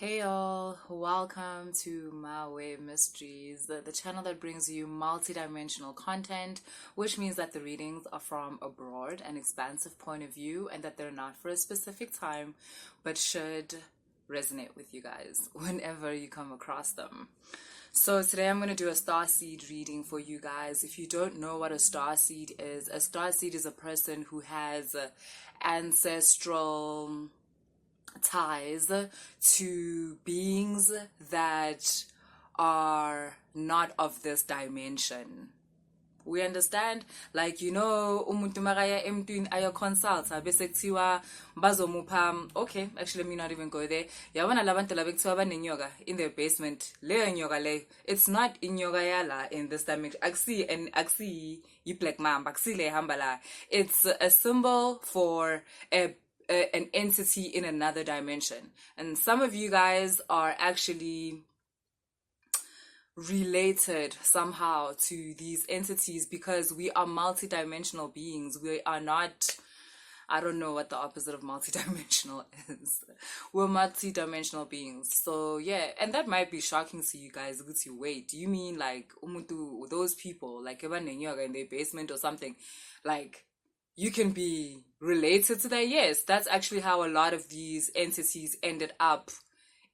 Hey all, welcome to My Way Mysteries, the channel that brings you multi-dimensional content, which means that the readings are from a broad and expansive point of view and that they're not for a specific time, but should resonate with you guys whenever you come across them. So today I'm going to do a starseed reading for you guys. If you don't know what a starseed is a person who has ancestral ties to beings that are not of this dimension. We understand? Like, umuntu makaya emntwini aya consult bese kuthiwa bazomupha, okay, actually let me not even go there. Yabona labantu laba kuthiwa banenyoka in their basement. Leyo nyoka leyo, it's not inyoka yala in this dimension. Akusi yi-black mamba, akusi le hamba la. It's a symbol for an entity in another dimension. And some of you guys are actually related somehow to these entities because we are multidimensional beings. We are not, I don't know what the opposite of multidimensional is. We're multidimensional beings. So yeah, and that might be shocking to you guys. Wait, do you mean like umuntu, those people, like in their basement or something, like you can be related to that? Yes, that's actually how a lot of these entities ended up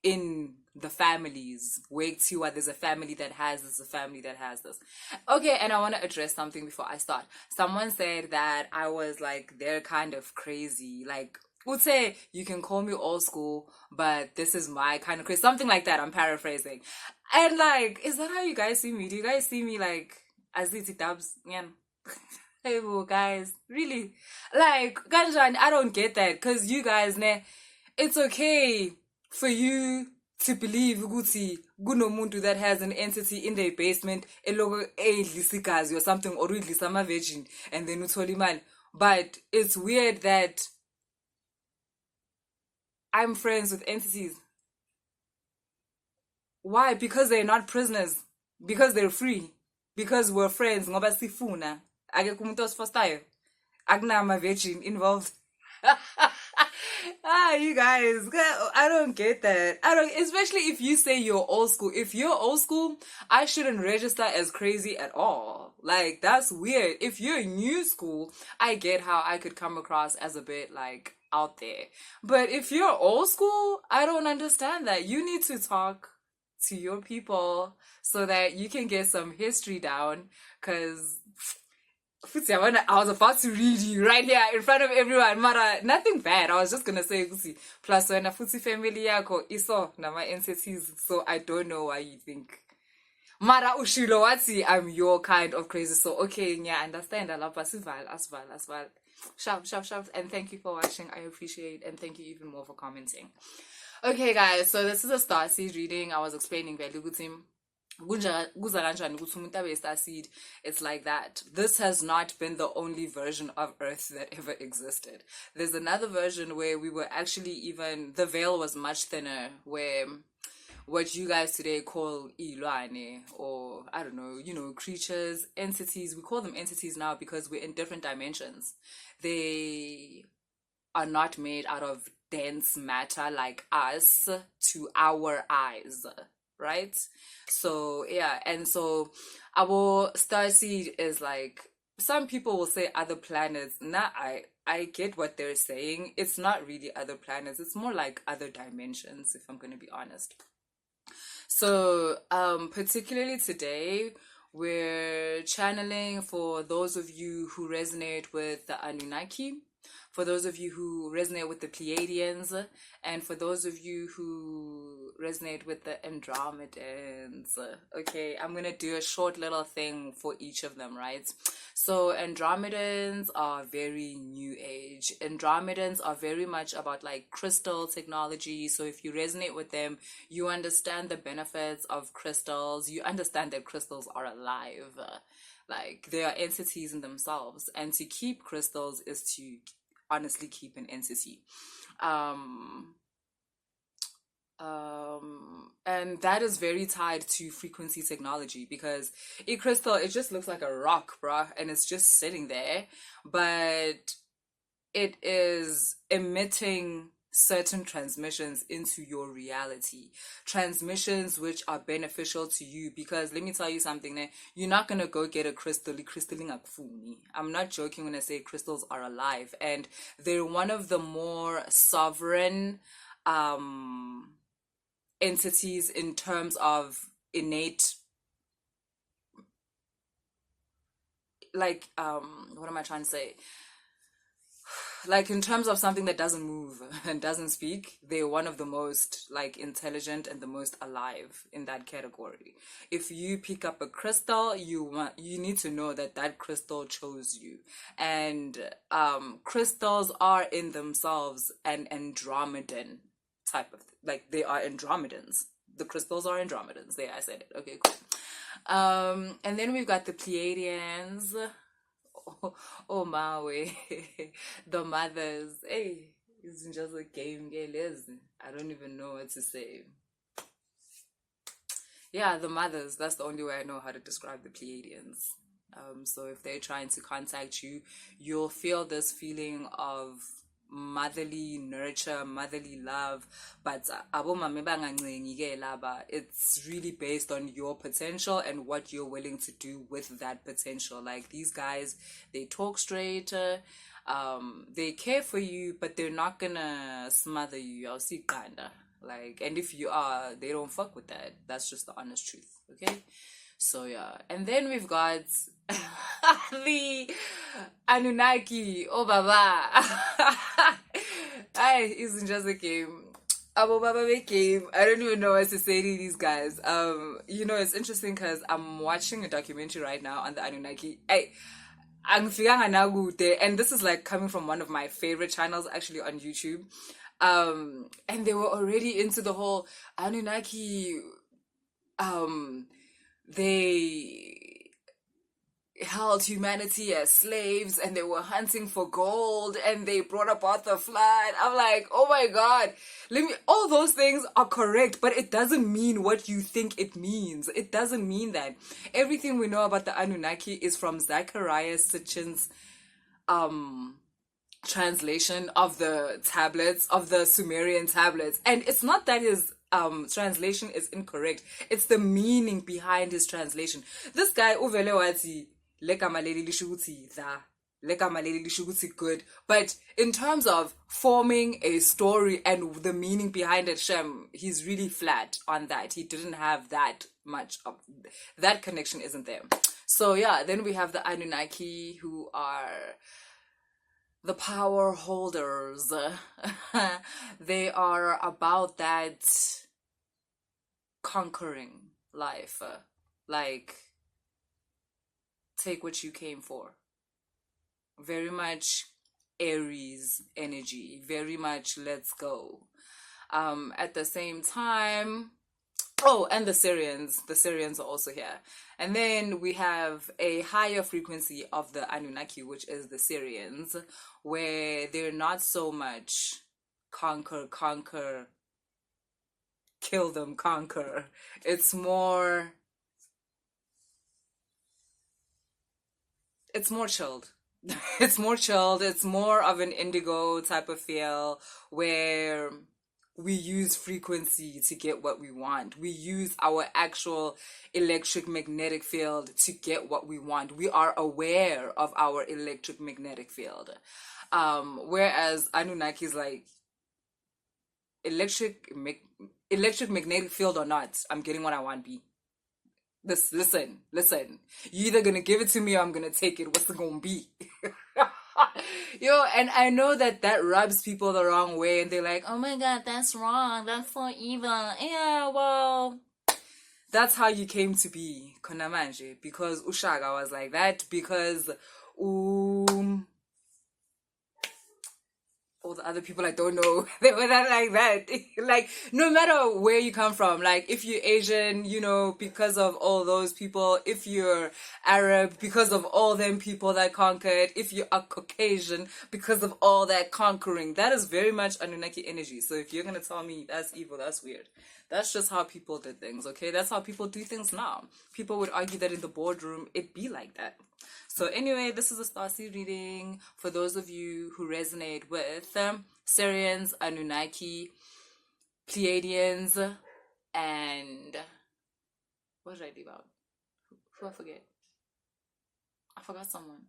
in the families. Wait, see what there's a family that has this, a family that has this. Okay, and I want to address something before I start. Someone said that I was like, they're kind of crazy. Like, would say you can call me old school, but this is my kind of crazy. Something like that. I'm paraphrasing. And like, is that how you guys see me? Do you guys see me like as it dubs? Yeah. Hey, guys, really? Like, Ganjan, I don't get that. Because you guys, it's okay for you to believe ukuthi kunomuntu that has an entity in their basement eloko edlisa igazi or something, or udlisa ama-virgin and then uthola imali. But it's weird that I'm friends with entities. Why? Because they're not prisoners. Because they're free. Because we're friends. Ngoba sifuna. Akekho umuntu osifostayo. Akunama virgin involved. You guys, I don't get that. Especially if you say you're old school. If you're old school, I shouldn't register as crazy at all. Like, that's weird. If you're new school, I get how I could come across as a bit like out there. But if you're old school, I don't understand that. You need to talk to your people so that you can get some history down, because I was about to read you right here in front of everyone. Mara, nothing bad. I was just gonna say, plus when a futsi family yako iso na my entities, so I don't know why you think. Mara ushilo wati, I'm your kind of crazy. So okay, yeah, I understand. I love as well. Shout, and thank you for watching. I appreciate, and thank you even more for commenting. Okay, guys, so this is a starseed reading. I was explaining very good team. It's like that. This has not been the only version of Earth that ever existed. There's another version where we were actually even, the veil was much thinner, where what you guys today call ilwane, or I don't know, creatures, entities. We call them entities now because we're in different dimensions. They are not made out of dense matter like us to our eyes, right? So yeah, and so our starseed is like, some people will say other planets. I get what they're saying. It's not really other planets, it's more like other dimensions, if I'm going to be honest. So particularly today, we're channeling for those of you who resonate with the Anunnaki, for those of you who resonate with the Pleiadians, and for those of you who resonate with the Andromedans. Okay, I'm gonna do a short little thing for each of them, right? So Andromedans are very new age. Andromedans are very much about like crystal technology. So if you resonate with them, you understand the benefits of crystals. You understand that crystals are alive. Like, they are entities in themselves, and to keep crystals is to honestly keep an entity. And that is very tied to frequency technology, because a crystal, it just looks like a rock, bruh, and it's just sitting there, but it is emitting certain transmissions into your reality, transmissions which are beneficial to you. Because let me tell you something, you're not gonna go get a crystal. I'm not joking when I say crystals are alive, and they're one of the more sovereign entities in terms of innate, like what am I trying to say, like in terms of something that doesn't move and doesn't speak. They're one of the most like intelligent and the most alive in that category. If you pick up a crystal, you need to know that that crystal chose you. And crystals are in themselves an Andromedan type of like, they are Andromedans. The crystals are Andromedans. There, I said it. Okay, cool. And then we've got the Pleiadians. Oh my way. The mothers. Hey, it's just a game. I don't even know what to say. Yeah, the mothers. That's the only way I know how to describe the Pleiadians. So if they're trying to contact you, you'll feel this feeling of motherly nurture, motherly love, but it's really based on your potential and what you're willing to do with that potential. Like, these guys, they talk straight, they care for you, but they're not gonna smother you. I'll see kinda like, and if you are, they don't fuck with that. That's just the honest truth. Okay, so yeah. And then we've got the Anunnaki. Oh baba. It isn't just a game. Abo baba game. I don't even know what to say to these guys. You know, it's interesting because I'm watching a documentary right now on the Anunnaki. And this is like coming from one of my favorite channels actually on YouTube. And they were already into the whole Anunnaki. They held humanity as slaves, and they were hunting for gold, and they brought about the flood. I'm like, oh my god, all those things are correct, but it doesn't mean what you think it means. It doesn't mean that. Everything we know about the Anunnaki is from Zachariah Sitchin's translation of the tablets, of the Sumerian tablets. And it's not that his translation is incorrect, it's the meaning behind his translation. This guy uvele wathi legama leli lisho ukuthi legama leli lisho ukuthi good, but in terms of forming a story and the meaning behind it, he's really flat on that. He didn't have that much of that connection, isn't there? So yeah, then we have the Anunnaki, who are the power holders. They are about that conquering life, like, take what you came for. Very much Aries energy, very much let's go. At the same time, and the Sirians are also here. And then we have a higher frequency of the Anunnaki, which is the Sirians, where they're not so much conquer, kill them, conquer. It's more chilled. It's more chilled. It's more of an Indigo type of feel, where we use frequency to get what we want. We use our actual electric magnetic field to get what we want. We are aware of our electric magnetic field. Whereas Anunnaki is like, electric magnetic field or not, I'm getting what I want, B. Listen. You either gonna give it to me or I'm gonna take it. What's it gonna be? Yo, and I know that rubs people the wrong way, and they're like, oh my god, that's wrong, that's so evil. Yeah, well, that's how you came to be, Konamanje, because Ushaga was like that, because all the other people I don't know, they were not like that. Like, no matter where you come from, like, if you're Asian, you know, because of all those people. If you're Arab, because of all them people that conquered. If you are Caucasian, because of all that conquering. That is very much Anunnaki energy. So if you're gonna tell me that's evil, that's weird. That's just how people did things, okay? That's how people do things now. People would argue that in the boardroom, it'd be like that. So anyway, this is a Starseed reading for those of you who resonate with Sirians, Anunnaki, Pleiadians, and what did I leave out? Who I forget? I forgot someone.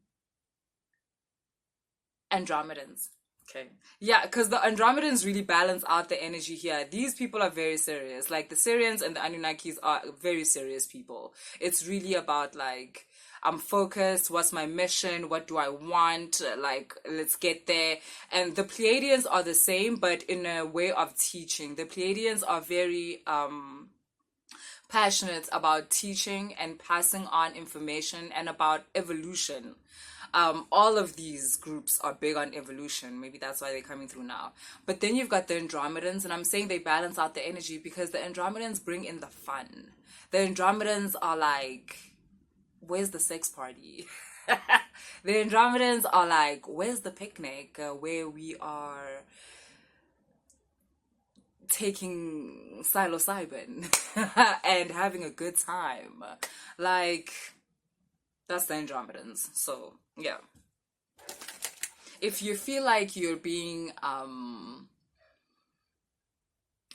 Andromedans. Okay. Yeah, because the Andromedans really balance out the energy here. These people are very serious. Like the Syrians and the Anunnakis are very serious people. It's really about like, I'm focused. What's my mission? What do I want? Like, let's get there. And the Pleiadians are the same, but in a way of teaching. The Pleiadians are very, passionate about teaching and passing on information and about evolution. All of these groups are big on evolution. Maybe that's why they're coming through now. But then you've got the Andromedans, and I'm saying they balance out the energy because the Andromedans bring in the fun. The Andromedans are like, where's the sex party? The Andromedans are like, where's the picnic where we are taking psilocybin and having a good time? Like, that's the Andromedans. So yeah, if you feel like you're being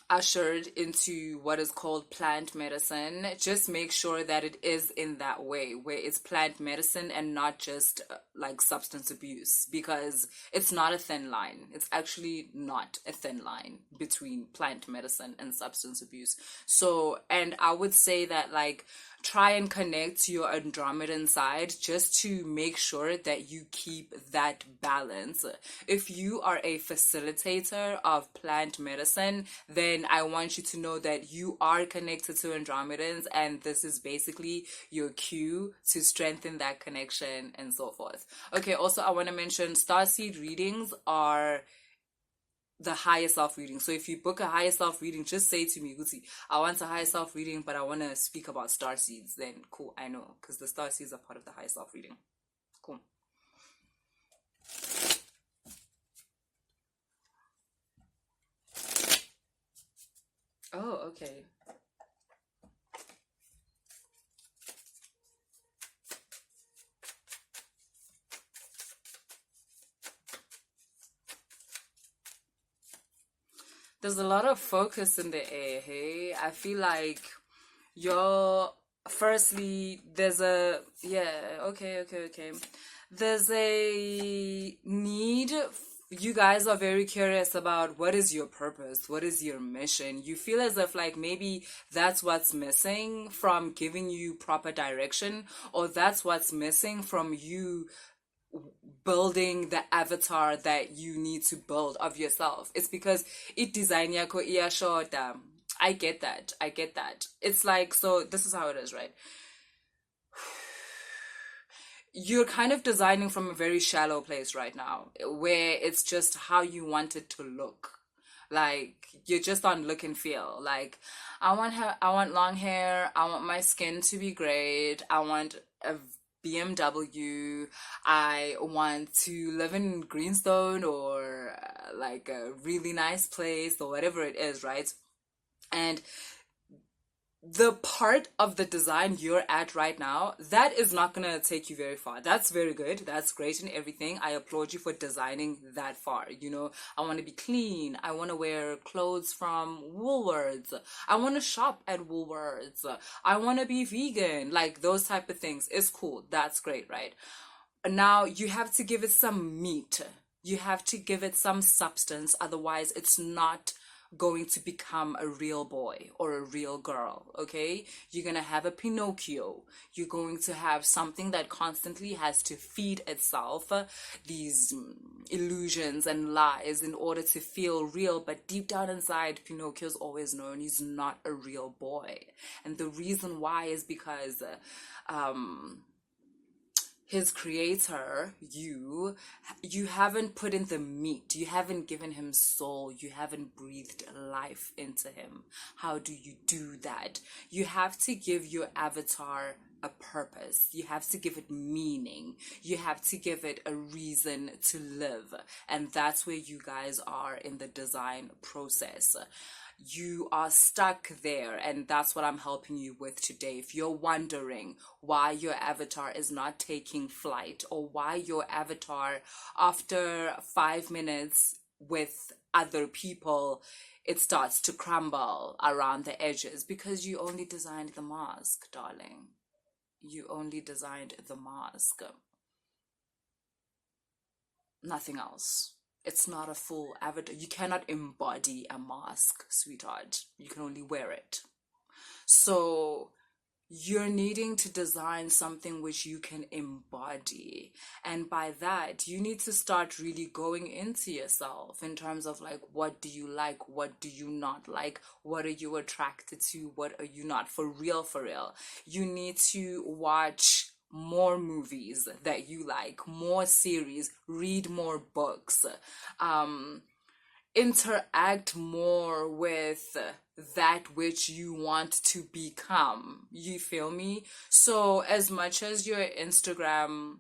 ushered into what is called plant medicine, just make sure that it is in that way where it's plant medicine and not just like substance abuse, because it's not a thin line. It's actually not a thin line between plant medicine and substance abuse. So, and I would say that like, try and connect to your Andromedan side just to make sure that you keep that balance. If you are a facilitator of plant medicine, then I want you to know that you are connected to Andromedans, and this is basically your cue to strengthen that connection and so forth. Okay, also I want to mention Starseed readings are the higher self reading. So if you book a higher self reading, just say to me, Guti, I want a higher self reading, but I want to speak about star seeds. Then cool, I know, because the star seeds are part of the higher self reading. Cool. Oh, okay. There's a lot of focus in the air, hey? I feel like you're, firstly, there's a, yeah, okay. There's a need. You guys are very curious about what is your purpose, what is your mission. You feel as if like maybe that's what's missing from giving you proper direction, or that's what's missing from you building the avatar that you need to build of yourself. It's because it design yako iyashoda. I get that. It's like, so this is how it is, right? You're kind of designing from a very shallow place right now, where it's just how you want it to look. Like, you're just on look and feel. Like, I want long hair, I want my skin to be great, I want a BMW, I want to live in Greenstone, or like a really nice place, or whatever it is, right? And the part of the design you're at right now, that is not going to take you very far. That's very good. That's great and everything. I applaud you for designing that far. You know, I want to be clean. I want to wear clothes from Woolworths. I want to shop at Woolworths. I want to be vegan. Like, those type of things is cool. That's great, right? Now you have to give it some meat. You have to give it some substance. Otherwise, it's not going to become a real boy or a real girl, okay? You're gonna have a Pinocchio. You're going to have something that constantly has to feed itself these illusions and lies in order to feel real, but deep down inside, Pinocchio's always known he's not a real boy. And the reason why is because his creator, you haven't put in the meat. You haven't given him soul. You haven't breathed life into him. How do you do that? You have to give your avatar a purpose. You have to give it meaning. You have to give it a reason to live. And that's where you guys are in the design process. You are stuck there, and that's what I'm helping you with today. If you're wondering why your avatar is not taking flight, or why your avatar after 5 minutes with other people, it starts to crumble around the edges because you only designed the mask, darling. You only designed the mask. Nothing else. It's not a full avatar. You cannot embody a mask, sweetheart. You can only wear it. So you're needing to design something which you can embody. And by that, you need to start really going into yourself in terms of like, what do you like? What do you not like? What are you attracted to? What are you not? For real, for real. You need to watch more movies that you like, more series, read more books, interact more with that which you want to become. You feel me? So as much as your Instagram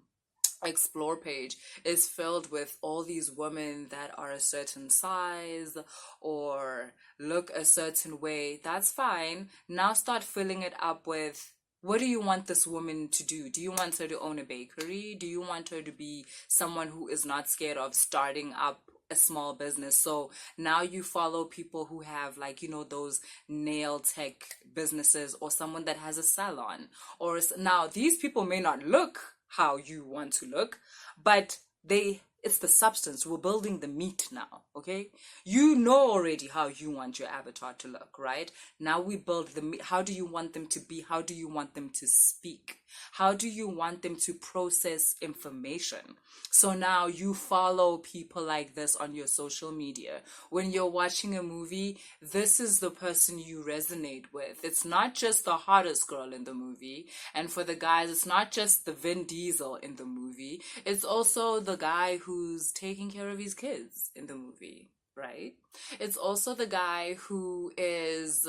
explore page is filled with all these women that are a certain size or look a certain way, that's fine. Now start filling it up with, what do you want this woman to do? Do you want her to own a bakery? Do you want her to be someone who is not scared of starting up a small business? So now you follow people who have, like, you know, those nail tech businesses, or someone that has a salon. Or now these people may not look how you want to look, but it's the substance. We're building the meat now, okay? You know already how you want your avatar to look, right? Now we build the meat. How do you want them to be? How do you want them to speak? How do you want them to process information? So now you follow people like this on your social media. When you're watching a movie, this is the person you resonate with. It's not just the hottest girl in the movie. And for the guys, it's not just the Vin Diesel in the movie. It's also the guy who's taking care of his kids in the movie, right? It's also the guy who is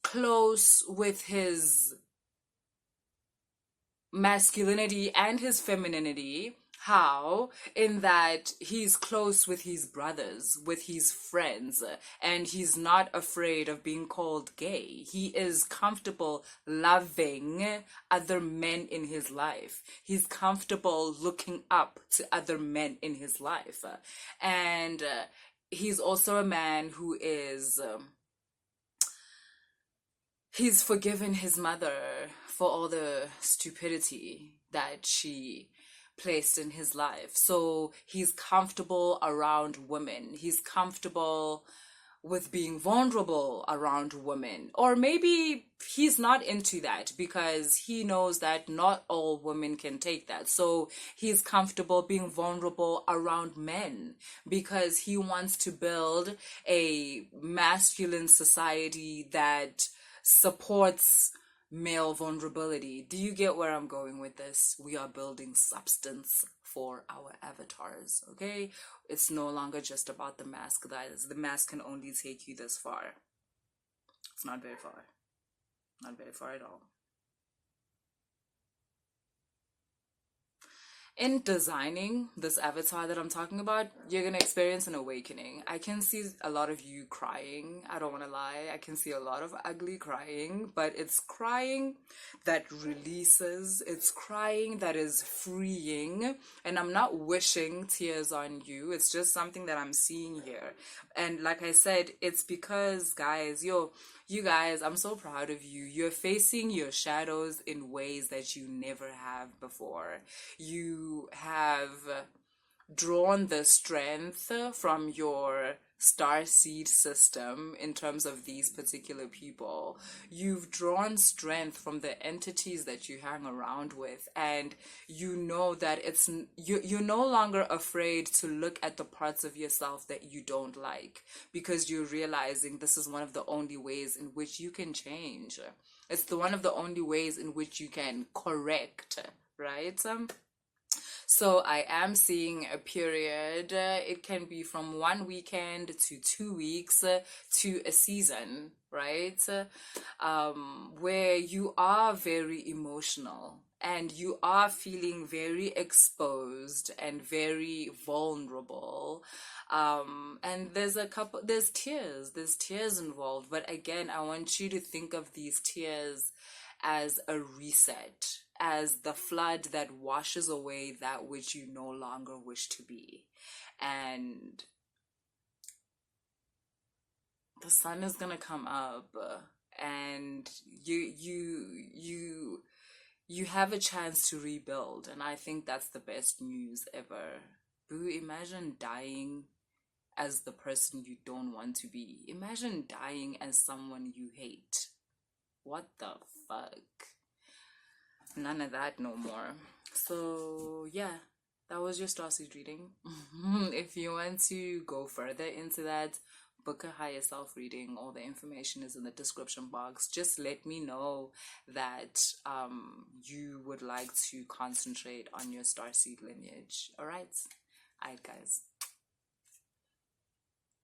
close with his masculinity and his femininity. How? In that he's close with his brothers, with his friends, and he's not afraid of being called gay. He is comfortable loving other men in his life. He's comfortable looking up to other men in his life. And he's also a man who is... he's forgiven his mother for all the stupidity that she placed in his life. So he's comfortable around women. He's comfortable with being vulnerable around women. Or maybe he's not into that because he knows that not all women can take that. So he's comfortable being vulnerable around men because he wants to build a masculine society that supports male vulnerability. Do you get where I'm going with this? We are building substance for our avatars, okay? It's no longer just about the mask, guys. The mask can only take you this far. It's not very far. Not very far at all. In designing this avatar that I'm talking about, you're going to experience an awakening. I can see a lot of you crying. I don't want to lie. I can see a lot of ugly crying, but it's crying that releases. It's crying that is freeing. And I'm not wishing tears on you. It's just something that I'm seeing here. And like I said, it's because, guys, you guys, I'm so proud of you. You're facing your shadows in ways that you never have before. You have drawn the strength from your starseed system in terms of these particular people. You've drawn strength from the entities that you hang around with, and you know that you're no longer afraid to look at the parts of yourself that you don't like, because you're realizing this is one of the only ways in which you can change. It's one of the only ways in which you can correct, right? So I am seeing a period. It can be from 1 weekend to 2 weeks to a season, right? Where you are very emotional and you are feeling very exposed and very vulnerable. And there's tears involved. But again, I want you to think of these tears as a reset, as the flood that washes away that which you no longer wish to be. And the sun is gonna come up, and you have a chance to rebuild. And I think that's the best news ever. Boo, imagine dying as the person you don't want to be. Imagine dying as someone you hate. What the fuck? None of that no more. So yeah, that was your Starseed reading. If you want to go further into that, book a higher self reading. All the information is in the description box. Just let me know that you would like to concentrate on your Starseed lineage. All right, guys.